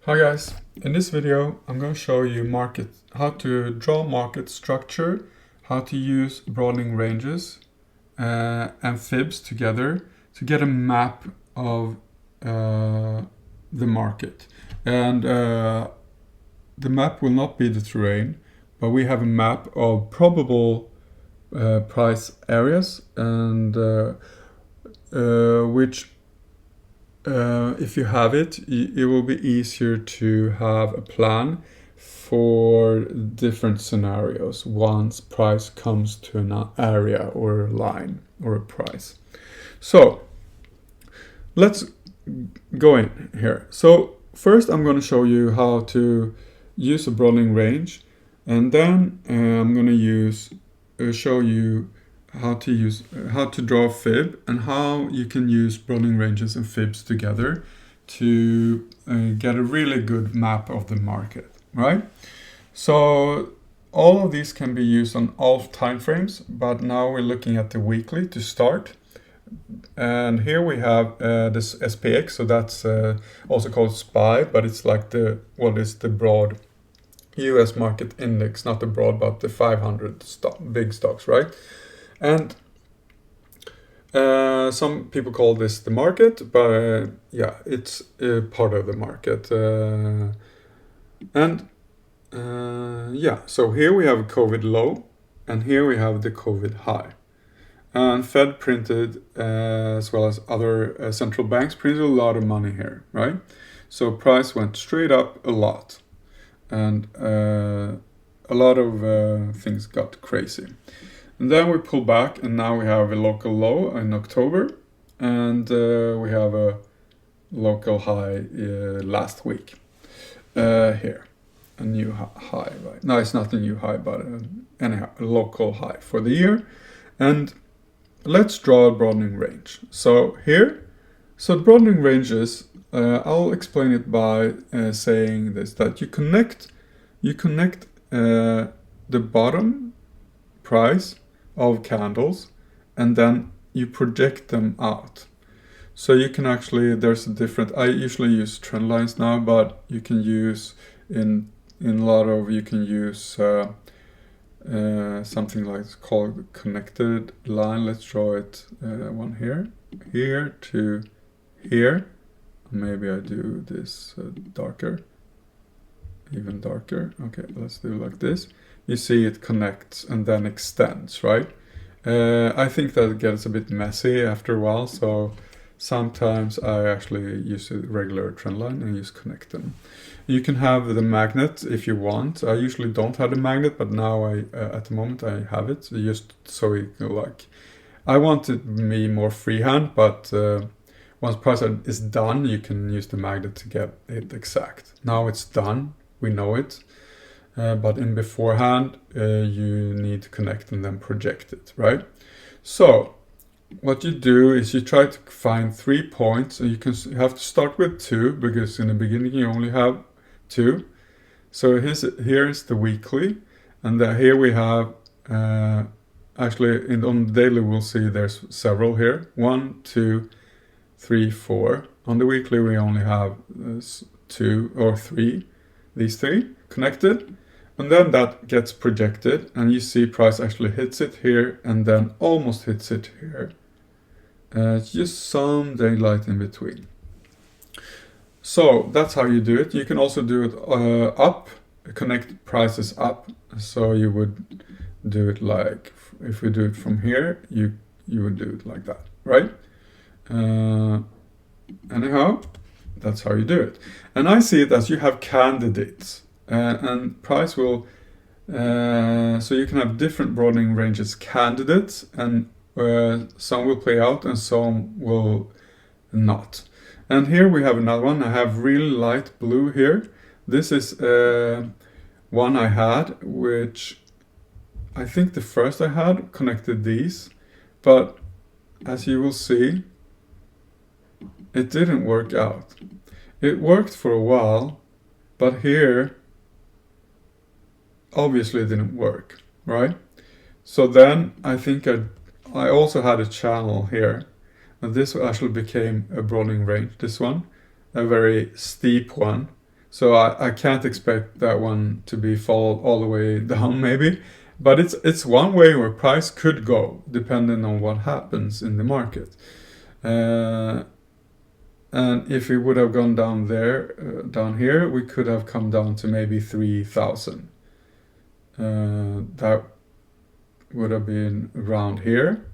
Hi guys, in this video I'm going to show you how to draw market structure, how to use broadening ranges and fibs together to get a map of the market. And the map will not be the terrain, but we have a map of probable price areas and which if you have it, it will be easier to have a plan for different scenarios once price comes to an area or a line or a price. So let's go in here. So first I'm going to show you how to use a broadening range, and then I'm going to show you how to draw a fib and how you can use broadening ranges and fibs together to get a really good map of the market, right? So all of these can be used on all time frames, but now we're looking at the weekly to start. And here we have this SPX, so that's also called SPY, but it's like the broad US market index, not the broad, but the 500 big stocks, right? And some people call this the market, but yeah, it's part of the market. Yeah, so here we have a COVID low, and here we have the COVID high. And Fed printed, as well as other central banks, printed a lot of money here, right? So price went straight up a lot, and a lot of things got crazy. And then we pull back, and now we have a local low in October, and we have a local high last week here, a new high, right? No, it's not a new high, but anyhow, a local high for the year. And let's draw a broadening range. So here, so broadening ranges, I'll explain it by saying this, that you connect the bottom price of candles, and then you project them out. So you can actually, there's a different, I usually use trend lines now, but you can use in a lot of, you can use something like called connected line. Let's draw it one here to here. Maybe I do this darker, even darker. Okay, let's do it like this. You see it connects and then extends, right? I think that gets a bit messy after a while, so sometimes I actually use a regular trend line and just connect them. You can have the magnet if you want. I usually don't have the magnet, but now at the moment I have it, just so you can I want it to be more freehand, but once price is done, you can use the magnet to get it exact. Now it's done, we know it. But in beforehand, you need to connect and then project it, right? So what you do is you try to find 3 points, and you have to start with 2, because in the beginning you only have 2. So here's the weekly, and here we have actually on the daily we'll see there's several here, 1, 2, 3, 4. On the weekly we only have 2 or 3, these 3 connected. And then that gets projected, and you see price actually hits it here and then almost hits it here. Just some daylight in between. So that's how you do it. You can also do it up, connect prices up. So you would do it like, if we do it from here, you would do it like that, right? Anyhow, that's how you do it. And I see it as you have candidates. And price will, so you can have different broadening ranges candidates, and some will play out and some will not. And here we have another one. I have really light blue here. This is one I had, which I think the first I had connected these, but as you will see, it didn't work out. It worked for a while, but here obviously it didn't work, right? So then I think I also had a channel here, and this actually became a broadening range, this one, a very steep one, So I can't expect that one to be fall all the way down maybe. But it's one way where price could go depending on what happens in the market. And if we would have gone down there, down here, we could have come down to maybe 3,000. That would have been around here,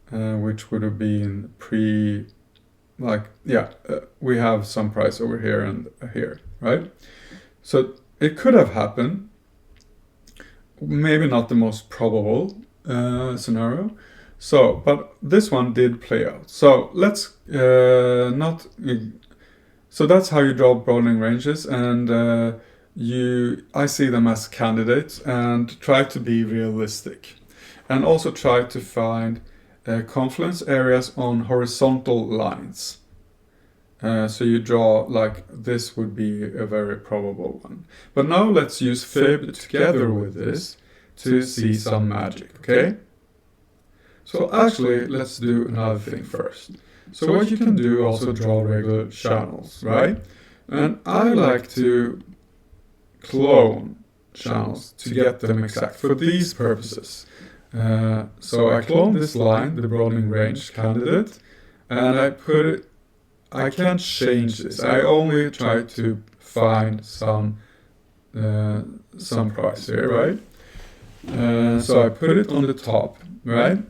which would have been we have some price over here and here, right? So it could have happened. Maybe not the most probable scenario. So, but this one did play out. So let's so that's how you draw broadening ranges, and I see them as candidates, and try to be realistic, and also try to find confluence areas on horizontal lines. So you draw like this would be a very probable one. But now let's use fib together with this to see some magic, okay? So actually, let's do another thing first. So what you can do, also draw regular channels, right? And I like to clone channels to get them exact for these purposes. So I clone this line, the broadening range candidate, and I put it, I can't change this. I only try to find some price here, right? So I put it on the top, right?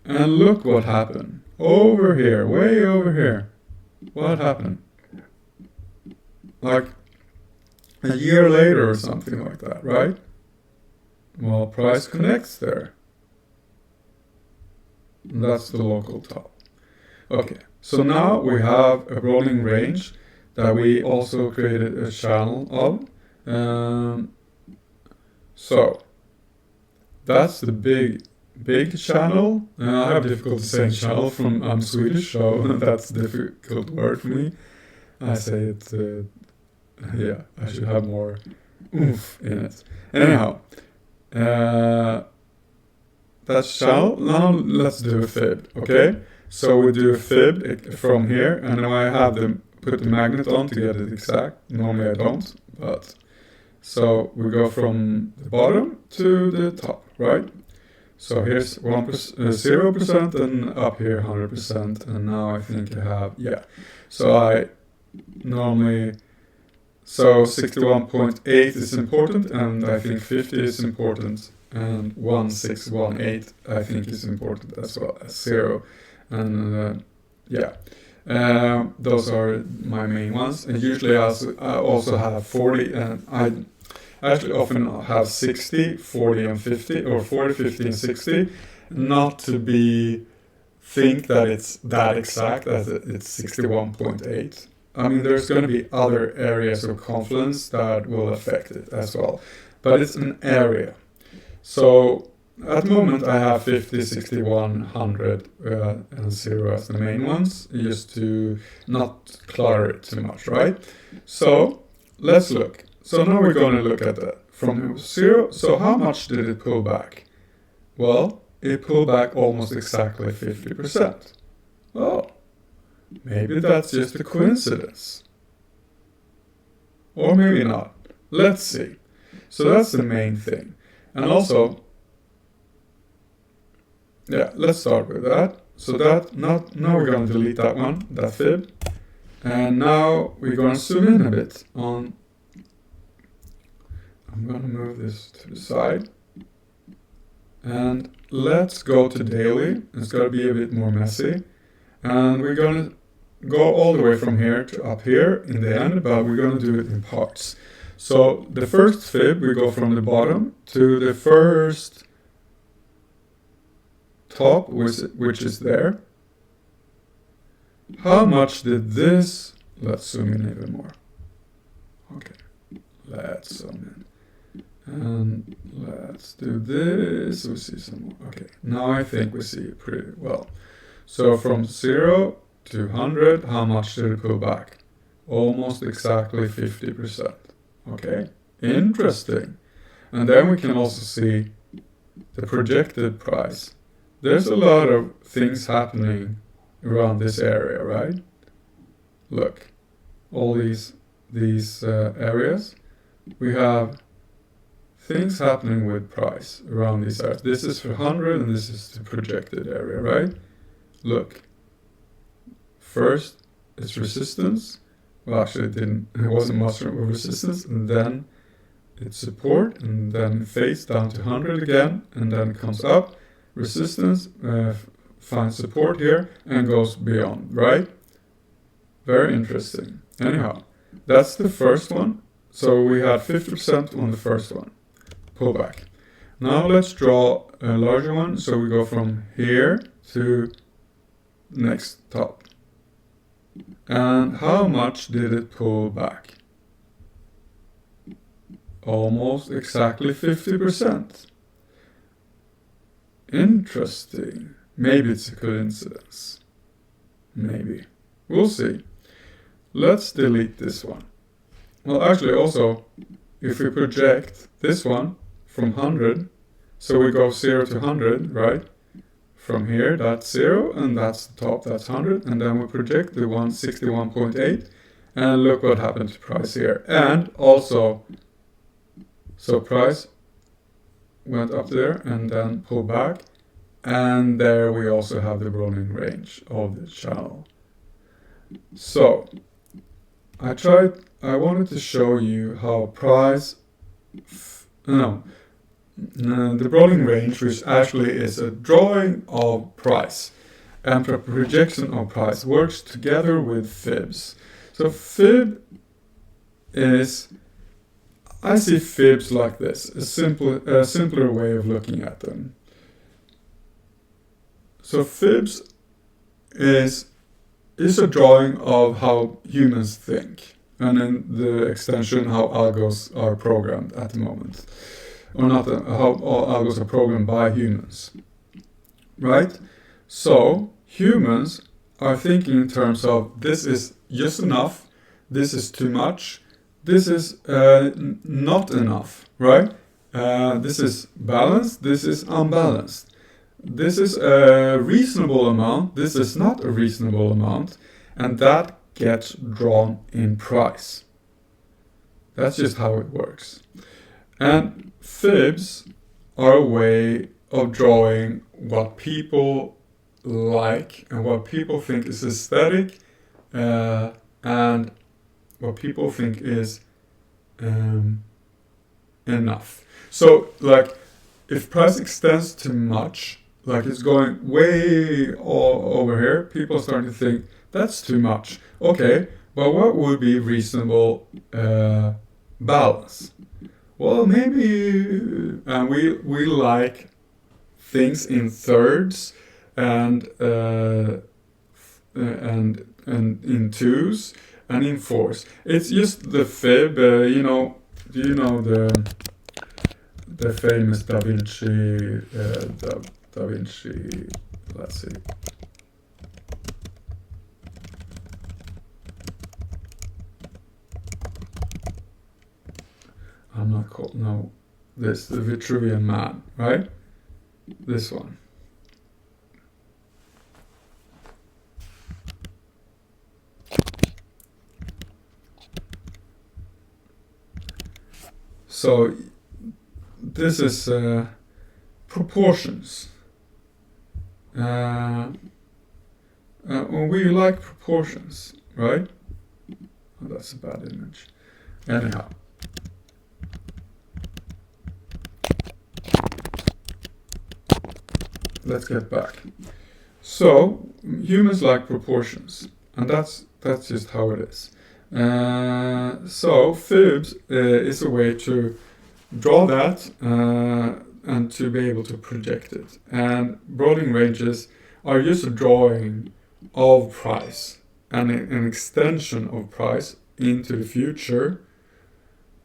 And look what happened. Over here, way over here. What happened? Like a year later or something like that, right? Well, price connects there. And that's the local top. Okay, so now we have a broadening range that we also created a channel of. So that's the big channel. I have difficulty saying channel from I'm Swedish, so that's a difficult word for me. I say it, I should have more oomph in it. Anyhow, that's channel. Now let's do a fib, okay? So we do a fib from here, and now I have them put the magnet on to get it exact. Normally I don't, but so we go from the bottom to the top, right? So here's 0% and up here 100%, and now I think I have, So I normally, so 61.8 is important, and I think 50 is important, and 1618 I think is important as well as 0. And those are my main ones. And usually I also have 40, and I actually often have 60, 40 and 50, or 40, 50 and 60, not to think that it's that exact as it's 61.8. I mean, there's going to be other areas of confluence that will affect it as well, but it's an area. So at the moment I have 50, 61, 100 and 0 as the main ones, just to not clutter it too much, right? So let's look. So now we're going to look at that from 0. So how much did it pull back? Well, it pulled back almost exactly 50%. Oh, maybe that's just a coincidence. Or maybe not. Let's see. So that's the main thing. And also, let's start with that. So that, now we're going to delete that one, that fib. And now we're going to zoom in a bit on, I'm going to move this to the side. And let's go to daily. It's going to be a bit more messy. And we're going to go all the way from here to up here in the end, but we're going to do it in parts. So the first fib, we go from the bottom to the first top, which is there. How much did this, let's zoom in even more. Okay, let's zoom in. And let's do this, we see some more. Okay, now I think we see it pretty well. So from 0 to 100, how much did it pull back? Almost exactly 50%. Okay, interesting. And then we can also see the projected price. There's a lot of things happening around this area, right? Look, all these these areas, we have things happening with price around these areas. This is for 100 and this is the projected area, right? Look, first it's resistance. Well, actually it wasn't much of resistance, and then it's support, and then it fades down to 100 again, and then it comes up, resistance, finds support here, and goes beyond, right? Very interesting. Anyhow, that's the first one. So we had 50% on the first one. Pull back. Now let's draw a larger one. So we go from here to next top. And how much did it pull back? Almost exactly 50%. Interesting. Maybe it's a coincidence. Maybe. We'll see. Let's delete this one. Well, actually also, if we project this one from 100, so we go 0 to 100, right? From here, that's 0, and that's the top, that's 100, and then we project the 161.8, and look what happened to price here. And also, so price went up there and then pulled back, and there we also have the broadening range of the channel. So, I wanted to show you how price, the broadening range, which actually is a drawing of price and projection of price, works together with fibs. So fib is, I see fibs like this, a simpler way of looking at them. So fibs is a drawing of how humans think, and in the extension how algos are programmed at the moment. Or not how all algos are programmed by humans, right? So humans are thinking in terms of this is just enough, this is too much, this is not enough, right? This is balanced, this is unbalanced. This is a reasonable amount, this is not a reasonable amount, and that gets drawn in price. That's just how it works. And fibs are a way of drawing what people like and what people think is aesthetic, and what people think is enough. So, like, if price extends too much, like it's going way over here, people are starting to think that's too much. Okay, but what would be reasonable balance? Well, maybe we like things in thirds and in twos and in fours. It's just the fib, do you know the famous Da Vinci, let's see. I'm not called, no, this, the Vitruvian Man, right? This one. So, this is proportions. We like proportions, right? Oh, that's a bad image. Anyhow. Let's get back. So humans like proportions, and that's just how it is. So fibs is a way to draw that and to be able to project it. And broadening ranges are just a drawing of price and an extension of price into the future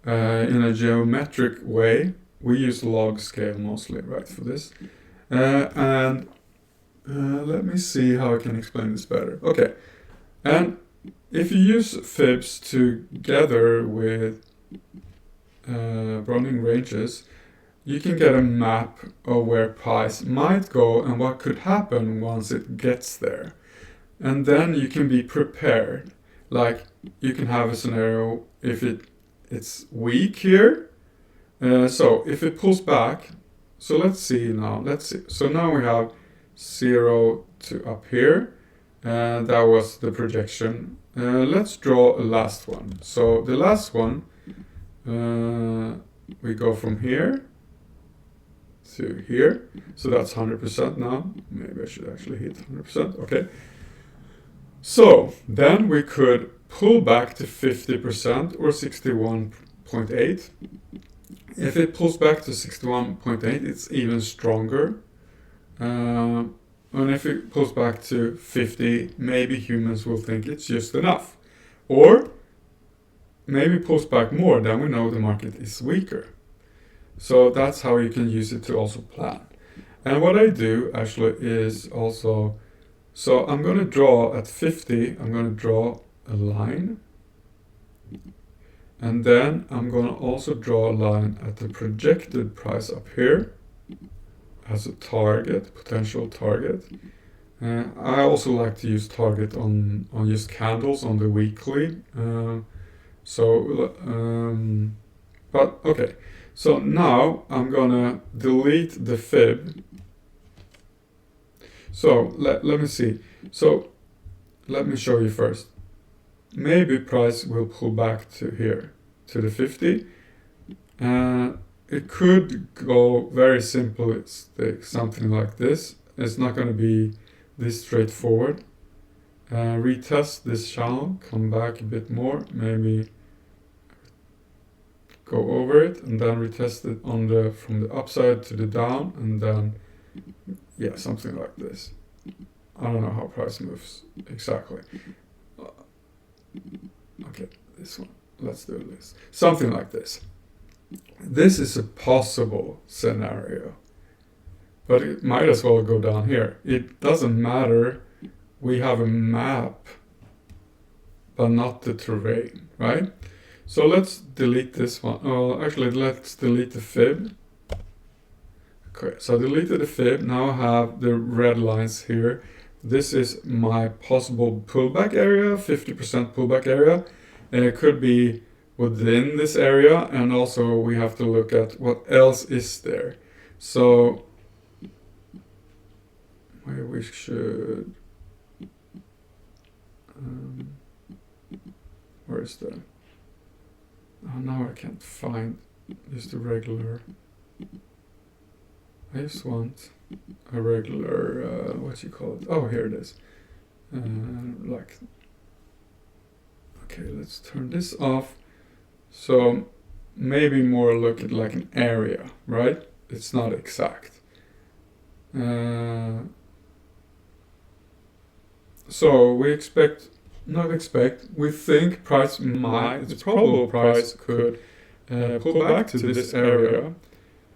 in a geometric way. We use log scale mostly, right, for this. And let me see how I can explain this better. Okay, and if you use fibs together with broadening ranges, you can get a map of where price might go and what could happen once it gets there. And then you can be prepared. Like, you can have a scenario if it's weak here. So if it pulls back, so let's see now. So now we have 0 to up here. That was the projection. Let's draw a last one. So the last one, we go from here to here. So that's 100% now. Maybe I should actually hit 100%. Okay. So then we could pull back to 50% or 61.8. If it pulls back to 61.8, it's even stronger. And if it pulls back to 50, maybe humans will think it's just enough. Or maybe it pulls back more, then we know the market is weaker. So that's how you can use it to also plan. And what I do actually is also, so I'm going to draw at 50, I'm going to draw a line. And then I'm going to also draw a line at the projected price up here as a target, potential target. I also like to use target on just candles on the weekly. But okay. So now I'm going to delete the fib. So let me see. So let me show you first. Maybe price will pull back to here, to the 50. It could go very simple. It's something like this. It's not going to be this straightforward. Retest this channel, come back a bit more, maybe go over it, and then retest it on from the upside to the down, and then yeah, something like this. I don't know how price moves exactly. Okay, this one. Let's do this. Something like this. This is a possible scenario, but it might as well go down here. It doesn't matter. We have a map, but not the terrain, right? So let's delete this one. Oh, actually, let's delete the fib. Okay, so I deleted the fib. Now I have the red lines here. This is my possible pullback area, 50% pullback area. And it could be within this area, and also we have to look at what else is there. So maybe we should, where is the, oh, now I can't find just a regular, I just want a regular, what you call it, oh, here it is, like, okay, let's turn this off. So maybe more look at like an area, right? It's not exact. So we we think price it's probable price could pull back to this area.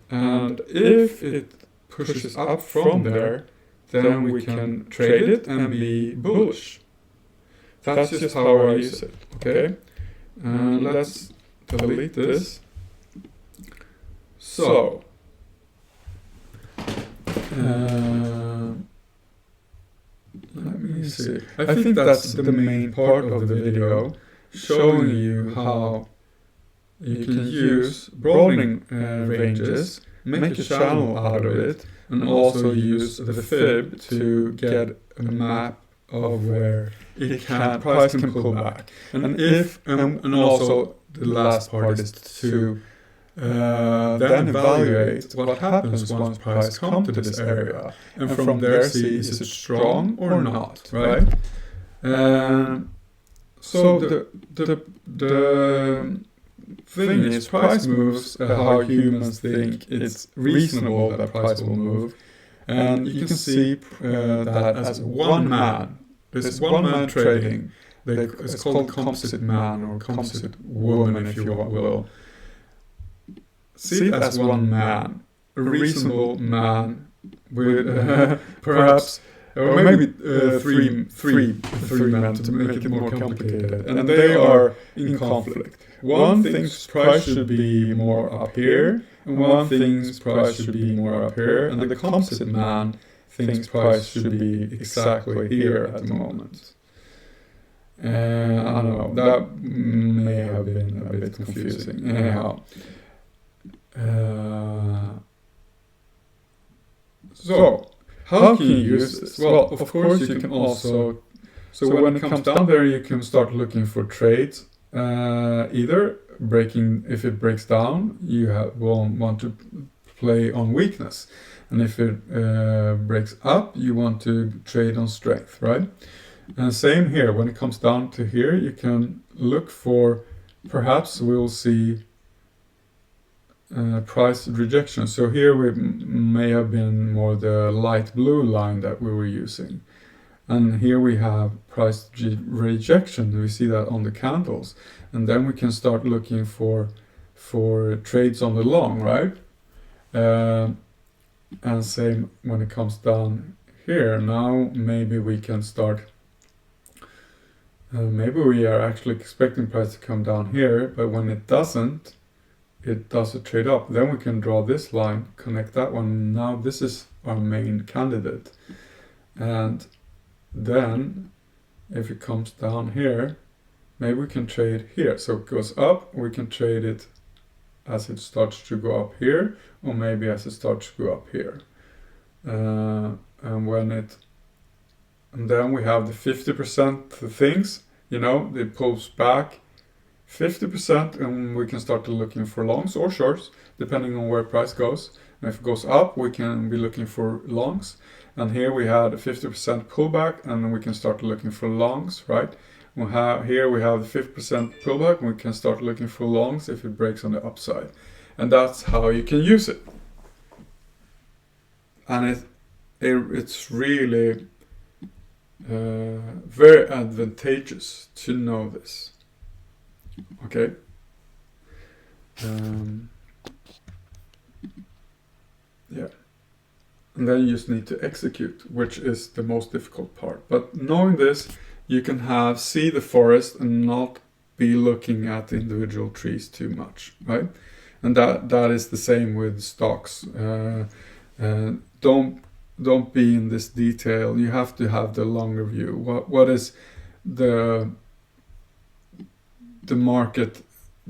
And if it pushes up from there, then we can trade it and be bullish. That's just how I use it, okay? Let's delete this. So, let me see. I think that's the main part of the video, showing you how you can use broadening ranges, make a channel out of it, and also use the fib to get a map of where price can pull back. And also the last part is to then evaluate what happens once price comes to this area, and from there see is it strong or not, right? So the thing is, price moves how humans think it's reasonable that price will move, and you can see that as one man. This one man trading. It's called composite man or composite woman, if you will. See it as one man, a reasonable man with perhaps, or maybe three men to make it more complicated, and they are in conflict. One thinks price should be more up here, and one thinks price should be more up here, and the composite man thinks price should be exactly here at the moment. I don't know, that may have been a bit confusing. Anyhow, so how can you use this? Well, of course you can also, so when it comes down there you can start looking for trades, either breaking, if it breaks down you will want to play on weakness, and if it breaks up you want to trade on strength, right? And same here, when it comes down to here you can look for, perhaps we'll see price rejection. So here we may have been more the light blue line that we were using, and here we have price rejection. We see that on the candles, and then we can start looking for trades on the long, right? And same when it comes down here. Now maybe we can start, maybe we are actually expecting price to come down here, but when it doesn't, it does a trade up. Then we can draw this line, connect that one. Now this is our main candidate. And then if it comes down here, maybe we can trade here. So it goes up, we can trade it as it starts to go up here, or maybe as it starts to go up here. And then we have the 50% things, you know, it pulls back 50%, and we can start looking for longs or shorts depending on where price goes. And if it goes up, we can be looking for longs. And here we had a 50% pullback, and then we can start looking for longs, right? Here we have the 50% pullback, and we can start looking for longs if it breaks on the upside. And that's how you can use it. And it's really very advantageous to know this. Okay. Yeah. And then you just need to execute, which is the most difficult part. But knowing this, you can see the forest and not be looking at the individual trees too much, right? And that is the same with stocks. Don't be in this detail. You have to have the longer view. What is the market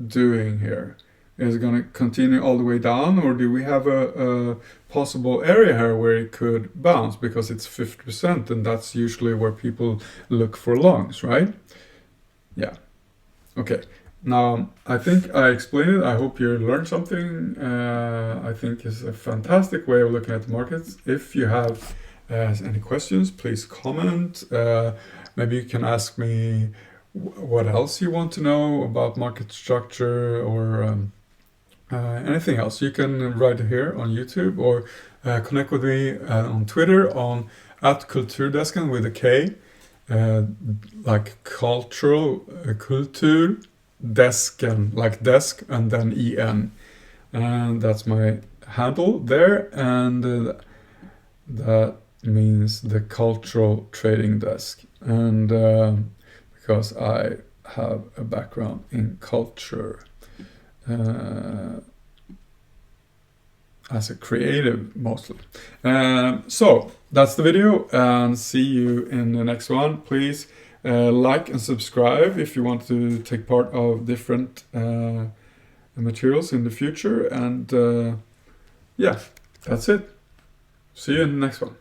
doing here? Is it going to continue all the way down, or do we have a possible area here where it could bounce because it's 50%, and that's usually where people look for longs, right? Yeah. Okay. Now, I think I explained it. I hope you learned something. I think it's a fantastic way of looking at the markets. If you have any questions, please comment. Maybe you can ask me what else you want to know about market structure, or anything else. You can write here on YouTube, or connect with me on Twitter on @kulturdesken with a K, like cultural kulturdesken, like desk and then EN, and that's my handle there, and that means the cultural trading desk, and because I have a background in culture. As a creative mostly. So that's the video, and see you in the next one. Please like and subscribe if you want to take part of different materials in the future. And yeah, that's it. See you in the next one.